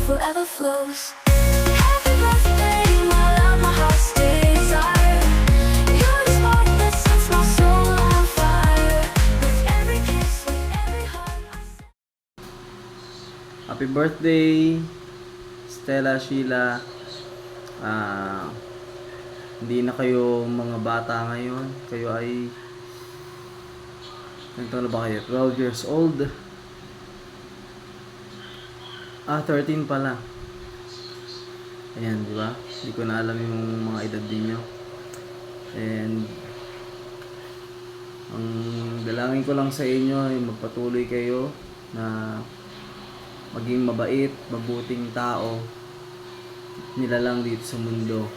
forever flows. Happy birthday, my love, my heart's desire. You're the spark that sets my soul on fire. With every kiss, with every hug, I say. Happy birthday, Stella, Sheila. Hindi na kayo mga bata ngayon. Kayo ay, ganito na ba kayo? 12 years old. 13 pala. Ayan, di ba? Hindi ko na alam yung mga edad ninyo. And, ang dalangin ko lang sa inyo ay magpatuloy kayo na maging mabait, mabuting tao, nilalang dito sa mundo.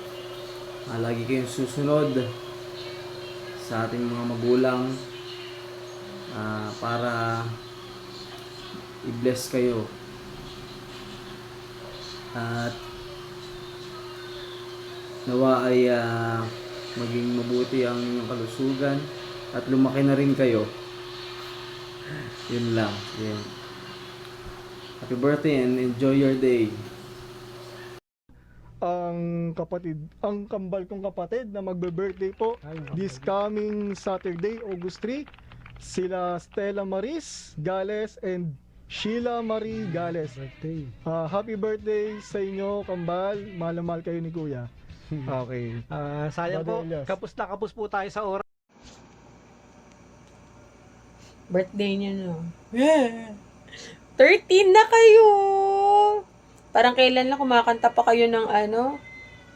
Lagi kayong susunod sa ating mga magulang para i-bless kayo. At nawa ay maging mabuti ang inyong kalusugan at lumaki na rin kayo. Yun lang. Yun. Happy birthday and enjoy your day. Ang kambal kong kapatid na magbe-birthday po this coming Saturday, August 3. Sila Stella Maris Gales and Sheila Marie Gales. Happy birthday sa inyo, kambal. Mahal na mahal kayo ni Kuya. Okay. Sayang po, Badalias. kapos na kapos po tayo sa oras. Birthday niya, no? 13 na kayo! Parang kailan lang kumakanta pa kayo ng ano?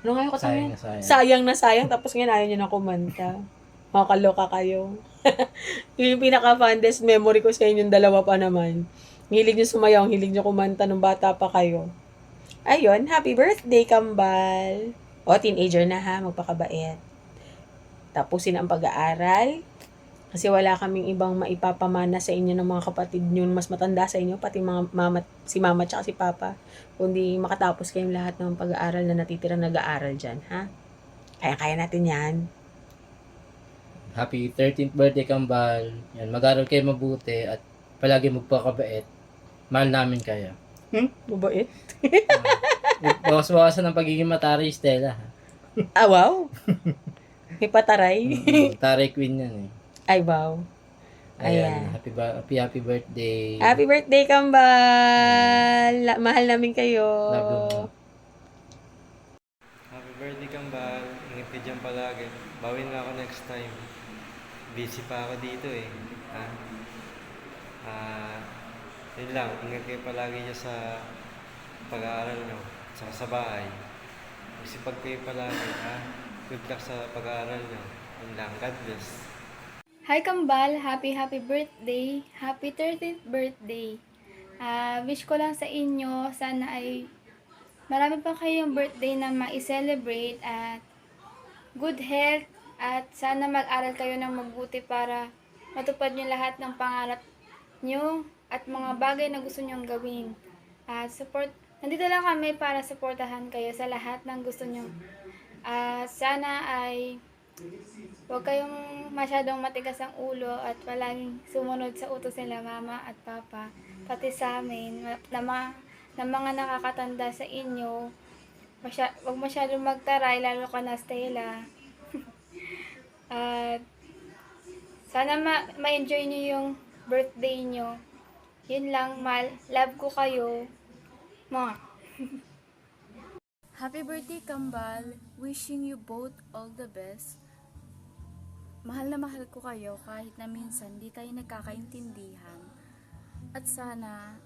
Ano nga yung kasama? Sayang na sayang. Tapos ngayon ayaw niyo na kumanta. Makakaloka kayo. Yung pinaka-fondest memory ko sa inyong dalawa pa naman. Hilig niyo sumayaw, hilig niyo kumanta nung bata pa kayo. Ayun, happy birthday, kambal! O, teenager na ha, magpakabait. Tapusin ang pag-aaral. Kasi wala kaming ibang maipapamana sa inyo ng mga kapatid nyo mas matanda sa inyo, pati mga si mama at si papa. Kundi makatapos kayong lahat ng pag-aaral na natitira nag-aaral dyan, ha? Kaya-kaya natin yan. Happy 13th birthday, kambal. Yan, mag-aral kayo mabuti at palagi magpakabait. Mahal namin kayo. Mabait. Bawas-bawasan ng pagiging matari, Stella. Ah, wow. May pataray. Taray queen yan eh. Ay, wow. Ayan. Ayan. Happy birthday. Happy birthday, kambal! Mahal namin kayo. Love you. Happy birthday, kambal. Ingat ka dyan palagi. Bawin na ako next time. Busy pa ako dito eh. Yun lang. Ingat kayo palagi dyan sa pag-aaral nyo. Saka sa bahay. Magsipag kayo palagi. Good luck sa pag-aaral nyo. Yun lang. God bless. Hi Kambal, happy birthday, happy 13th birthday. Wish ko lang sa inyo, sana ay marami pa kayong birthday na ma-celebrate at good health at sana mag-aral kayo ng mabuti para matupad nyo lahat ng pangarap nyo at mga bagay na gusto nyong gawin. Nandito lang kami para suportahan kayo sa lahat ng gusto nyo. Sana ay huwag kayong masyadong matigas ang ulo at palaging sumunod sa utos nila mama at papa. Pati sa amin, na mga nakakatanda sa inyo, huwag masyadong magtaray, lalo ka na Stella. At sana ma-enjoy nyo yung birthday nyo. Yun lang, love ko kayo. Mwah! Happy birthday, Kambal. Wishing you both all the best. Mahal na mahal ko kayo kahit na minsan di tayo nagkakaintindihan. At sana,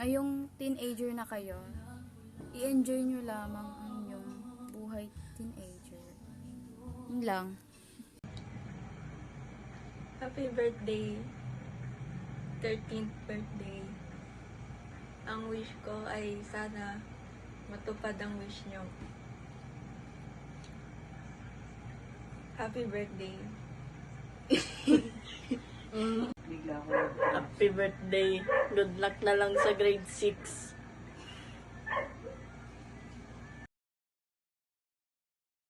ngayong teenager na kayo, i-enjoy nyo lamang ang inyong buhay teenager. Yun lang. Happy birthday, 13th birthday. Ang wish ko ay sana matupad ang wish nyo. Happy birthday. Happy birthday. Good luck na lang sa grade 6.